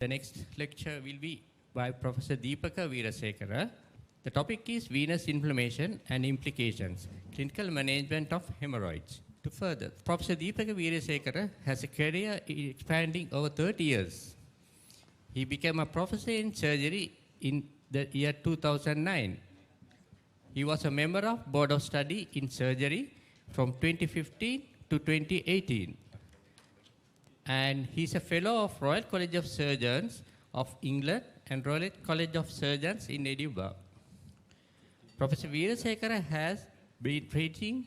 The next lecture will be by Professor Deepaka Weerasekara. The topic is venous inflammation and implications, clinical management of hemorrhoids. To further, Professor Deepaka Weerasekara has a career expanding over 30 years. He became a professor in surgery in the year 2009. He was a member of Board of Study in Surgery from 2015 to 2018. And he's a fellow of Royal College of Surgeons of England and Royal College of Surgeons in Edinburgh. Professor Weerasekara has been teaching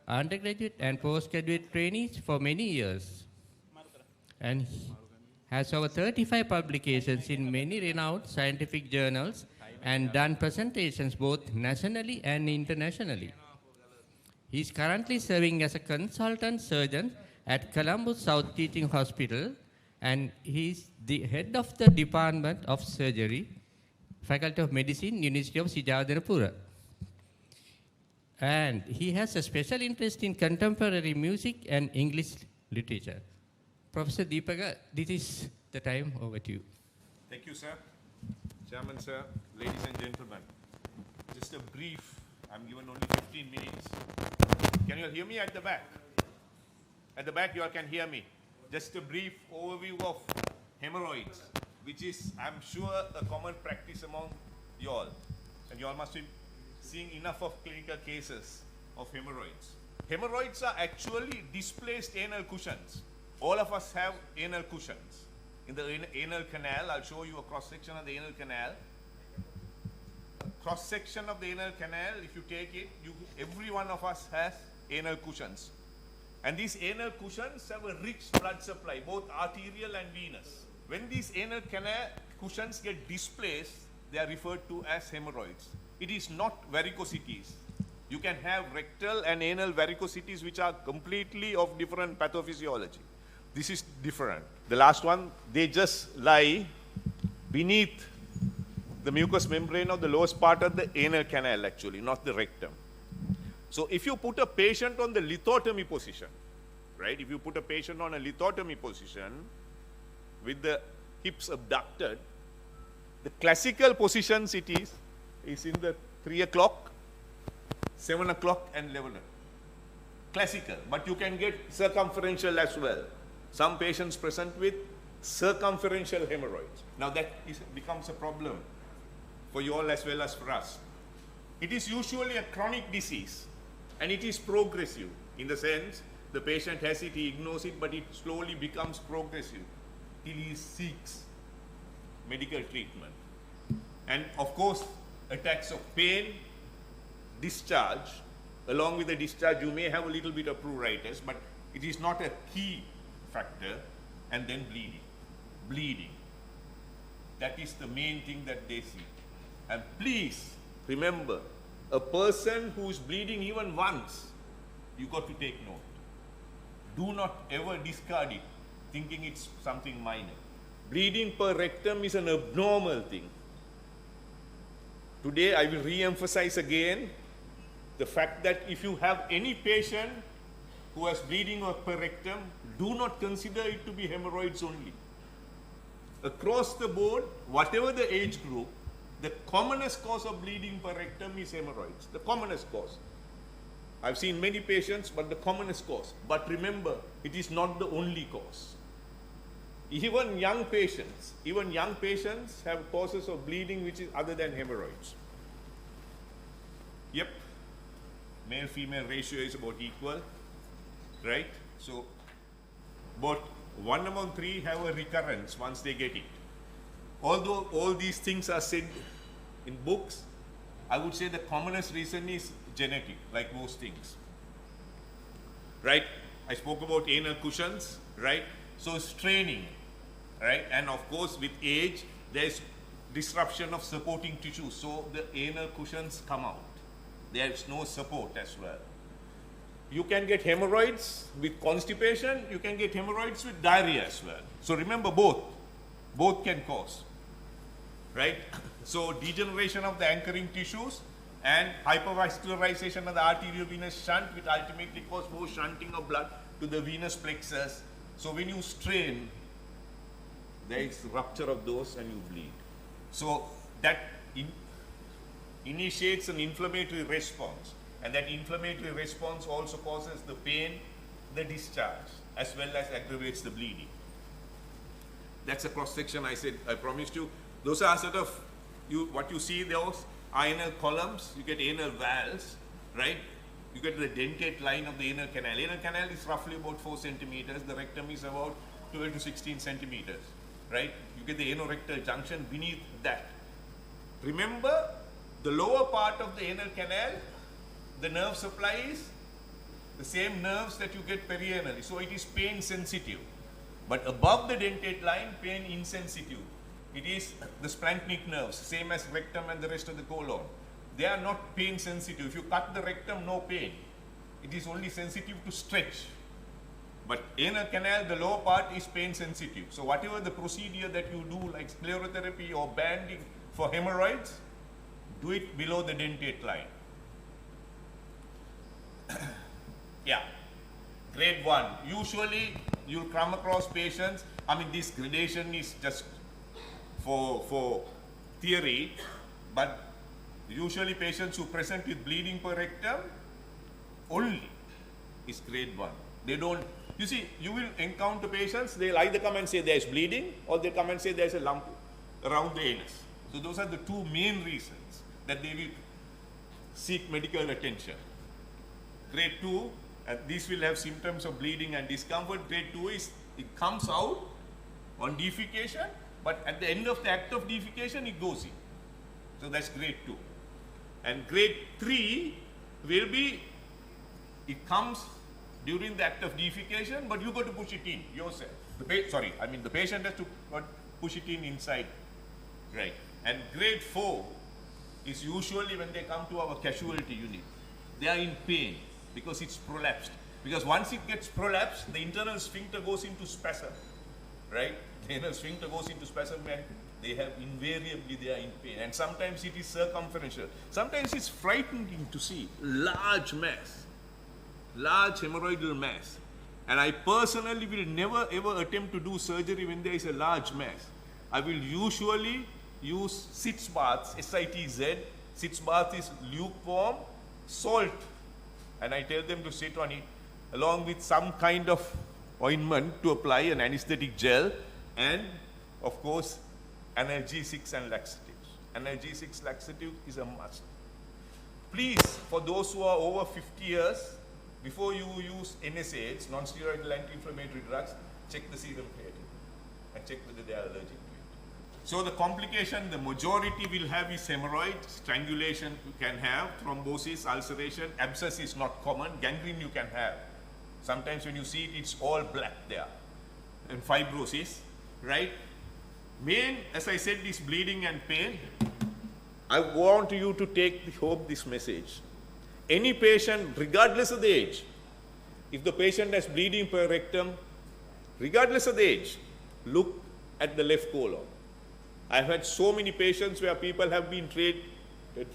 undergraduate and postgraduate trainees for many years, and he has over 35 publications in many renowned scientific journals and done presentations both nationally and internationally. He is currently serving as a consultant surgeon at Columbus South Teaching Hospital, and he is the head of the Department of Surgery, Faculty of Medicine, University of Sijawardhanapura. And he has a special interest in contemporary music and English literature. Professor Deepaka, this is the time. Over to you. Thank you, sir. Chairman, sir, ladies and gentlemen. Just a brief, I'm given only 15 minutes. Can you hear me at the back? At the back, you all can hear me. Just a brief overview of hemorrhoids, which is, I'm sure, a common practice among you all. And you all must be seeing enough of clinical cases of hemorrhoids. Hemorrhoids are actually displaced anal cushions. All of us have anal cushions. In the anal canal, I'll show you a cross-section of the anal canal. Cross-section of the anal canal, if you take it, every one of us has anal cushions. And these anal cushions have a rich blood supply, both arterial and venous. When these anal canal cushions get displaced, they are referred to as hemorrhoids. It is not varicosities. You can have rectal and anal varicosities which are completely of different pathophysiology. This is different. The last one, they just lie beneath the mucous membrane of the lowest part of the anal canal actually, not the rectum. So if you put a patient on the lithotomy position, right? If you put a patient on a lithotomy position with the hips abducted, the classical positions it is in the 3 o'clock, 7 o'clock and 11 o'clock. Classical, but you can get circumferential as well. Some patients present with circumferential hemorrhoids. Now that becomes a problem for you all as well as for us. It is usually a chronic disease. And it is progressive in the sense the patient has it, he ignores it, but it slowly becomes progressive till he seeks medical treatment. And of course, attacks of pain, discharge, along with the discharge, you may have a little bit of pruritus, but it is not a key factor, and then bleeding. Bleeding. That is the main thing that they see. And please remember, a person who is bleeding even once, you got to take note. Do not ever discard it, thinking it's something minor. Bleeding per rectum is an abnormal thing. Today I will re-emphasize again the fact that if you have any patient who has bleeding per rectum, do not consider it to be hemorrhoids only. Across the board, whatever the age group, the commonest cause of bleeding per rectum is hemorrhoids. The commonest cause. I've seen many patients, but the commonest cause. But remember, it is not the only cause. Even young patients have causes of bleeding which is other than hemorrhoids. Yep, male-female ratio is about equal, right? So, about 1 among 3 have a recurrence once they get it. Although all these things are said in books, I would say the commonest reason is genetic, like most things. Right? I spoke about anal cushions, right? So straining, right? And of course, with age, there is disruption of supporting tissue. So the anal cushions come out. There is no support as well. You can get hemorrhoids with constipation. You can get hemorrhoids with diarrhea as well. So remember both. Both can cause. Right? So degeneration of the anchoring tissues and hypervascularization of the arteriovenous shunt, which ultimately cause more shunting of blood to the venous plexus. So when you strain, there is rupture of those and you bleed. So that initiates an inflammatory response, and that inflammatory response also causes the pain, the discharge, as well as aggravates the bleeding. That's a cross section I said, I promised you. Those are sort of, what you see, those are anal columns, you get anal valves, right? You get the dentate line of the anal canal. Anal canal is roughly about 4 centimeters, the rectum is about 12 to 16 centimeters, right? You get the anorectal junction beneath that. Remember, the lower part of the anal canal, the nerve supply is the same nerves that you get perianally, so it is pain sensitive. But above the dentate line, pain insensitive. It is the splanchnic nerves, same as rectum and the rest of the colon. They are not pain sensitive. If you cut the rectum, no pain. It is only sensitive to stretch. But anal canal, the lower part is pain sensitive. So whatever the procedure that you do, like sclerotherapy or banding for hemorrhoids, do it below the dentate line. Yeah. Grade 1. Usually you'll come across patients, I mean this gradation is just for theory, but usually patients who present with bleeding per rectum only is grade 1. They don't, you see, you will encounter patients, they'll either come and say there's bleeding, or they'll come and say there's a lump around the anus. So those are the two main reasons that they will seek medical attention. Grade 2, these will have symptoms of bleeding and discomfort. Grade 2 is, it comes out on defecation, but at the end of the act of defecation, it goes in. So that's grade 2. And grade 3 will be, it comes during the act of defecation, but you got to push it in yourself. The patient has to push it in inside, right? And grade 4 is usually when they come to our casualty unit. They are in pain because it's prolapsed. Because once it gets prolapsed, the internal sphincter goes into spasm, right? The internal sphincter goes into spasm and they are in pain. And sometimes it is circumferential. Sometimes it's frightening to see large mass, large hemorrhoidal mass. And I personally will never ever attempt to do surgery when there is a large mass. I will usually use sitz baths, S-I-T-Z. Sitz bath is lukewarm salt. And I tell them to sit on it along with some kind of ointment to apply, an anesthetic gel, and of course analgesics and laxatives. Analgesics, laxative is a must. Please, for those who are over 50 years, before you use NSAIDs, non-steroidal anti-inflammatory drugs, check the serum creatinine and check whether they are allergic to it. So the complication, the majority will have is hemorrhoid, strangulation you can have, thrombosis, ulceration, abscess is not common, gangrene you can have. Sometimes when you see it, it's all black there. And fibrosis, right? Main, as I said, is bleeding and pain. I want you to take home this message. Any patient, regardless of the age, if the patient has bleeding per rectum, regardless of the age, look at the left colon. I've had so many patients where people have been treated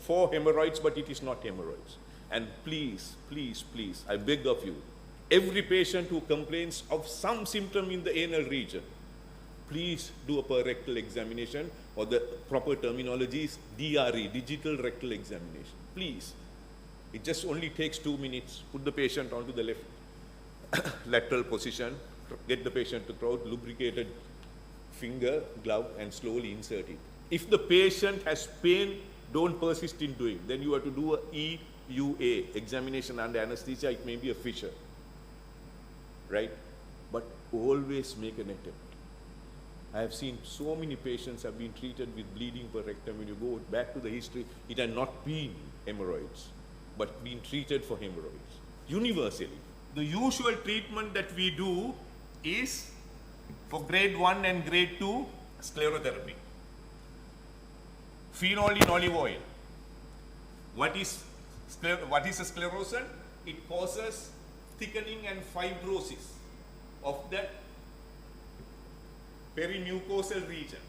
for hemorrhoids, but it is not hemorrhoids. And please, please, please, I beg of you, every patient who complains of some symptom in the anal region, please do a per rectal examination, or the proper terminology is DRE, digital rectal examination. Please. It just only takes 2 minutes. Put the patient onto the left lateral position, get the patient to throat, lubricated finger, glove, and slowly insert it. If the patient has pain, don't persist in doing. Then you have to do a EUA, examination under anesthesia. It may be a fissure, right? But always make an attempt. I have seen so many patients have been treated with bleeding per rectum. When you go back to the history, it had not been hemorrhoids, but been treated for hemorrhoids universally. The usual treatment that we do is for grade 1 and grade 2 sclerotherapy. Phenol in olive oil. What is a sclerosant? It causes thickening and fibrosis of that perimucosal region.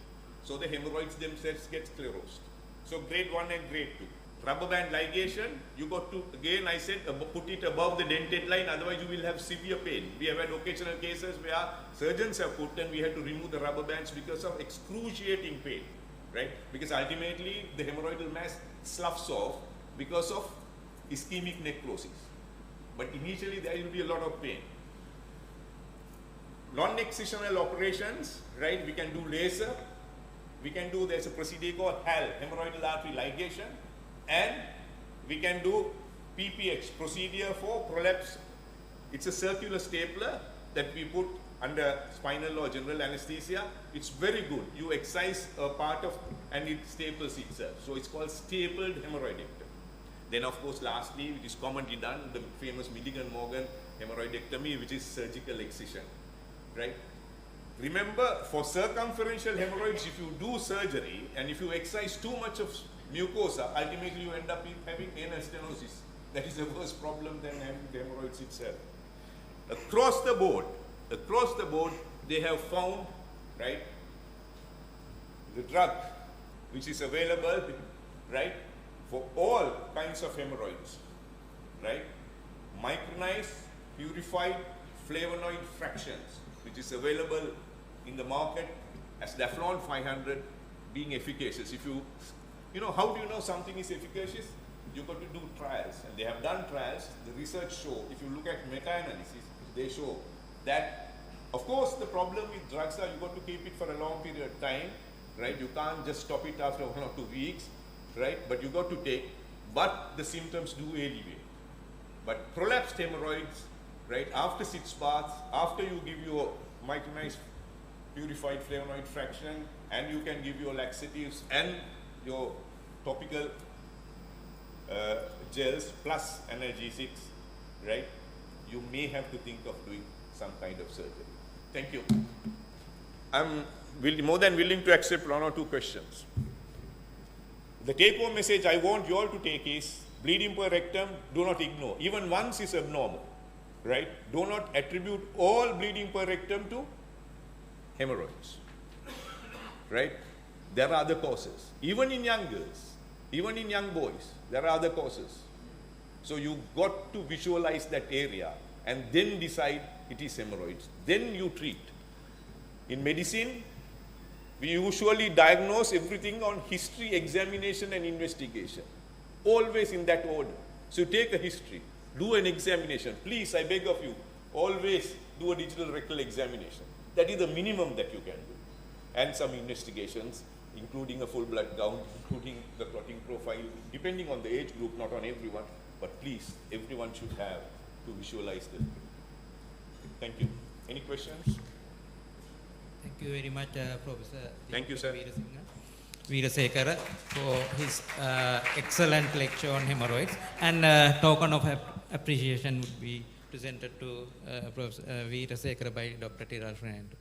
So the hemorrhoids themselves get sclerosed. So grade 1 and grade 2. Rubber band ligation, you got to, again I said, put it above the dentate line, otherwise you will have severe pain. We have had occasional cases where surgeons have put and we had to remove the rubber bands because of excruciating pain, right? Because ultimately the hemorrhoidal mass sloughs off because of ischemic necrosis. But initially there will be a lot of pain. Non-excisional operations, right? We can do laser. We can do, there's a procedure called HAL, hemorrhoidal artery ligation. And we can do PPX, procedure for prolapse. It's a circular stapler that we put under spinal or general anesthesia. It's very good. You excise a part of, and it staples itself. So it's called stapled hemorrhoidectomy. Then of course, lastly, which is commonly done, the famous Milligan-Morgan hemorrhoidectomy, which is surgical excision, right? Remember, for circumferential hemorrhoids, if you do surgery and if you excise too much of mucosa, ultimately you end up having anal stenosis. That is a worse problem than having the hemorrhoids itself. Across the board, they have found, right, the drug which is available, right, for all kinds of hemorrhoids, right? Micronized, purified flavonoid fractions, which is available in the market as Daflon 500 being efficacious. If you know, how do you know something is efficacious? You've got to do trials, and they have done trials. The research show, if you look at meta-analysis, they show that, of course, the problem with drugs are you've got to keep it for a long period of time, right? You can't just stop it after 1 or 2 weeks, right? But you got to take, but the symptoms do alleviate. But prolapsed hemorrhoids, right, after 6 baths, after you give your micronized purified flavonoid fraction, and you can give your laxatives and your topical gels plus analgesics, right, you may have to think of doing some kind of surgery. Thank you. I'm more than willing to accept 1 or 2 questions. The take-home message I want you all to take is, bleeding per rectum, do not ignore. Even once is abnormal, right? Do not attribute all bleeding per rectum to hemorrhoids, right? There are other causes. Even in young girls, even in young boys, there are other causes. So you got to visualize that area and then decide it is hemorrhoids. Then you treat. In medicine, we usually diagnose everything on history, examination, and investigation. Always in that order. So you take a history, do an examination. Please, I beg of you, always do a digital rectal examination. That is the minimum that you can do. And some investigations, including a full blood count, including the clotting profile, depending on the age group, not on everyone, but please, everyone should have to visualize this. Thank you. Any questions? Thank you very much, Professor. Thank you, sir. Weerasekara, for his excellent lecture on hemorrhoids. And token of appreciation would be presented to Professor Weerasekara by Dr. Tiraj Fernando.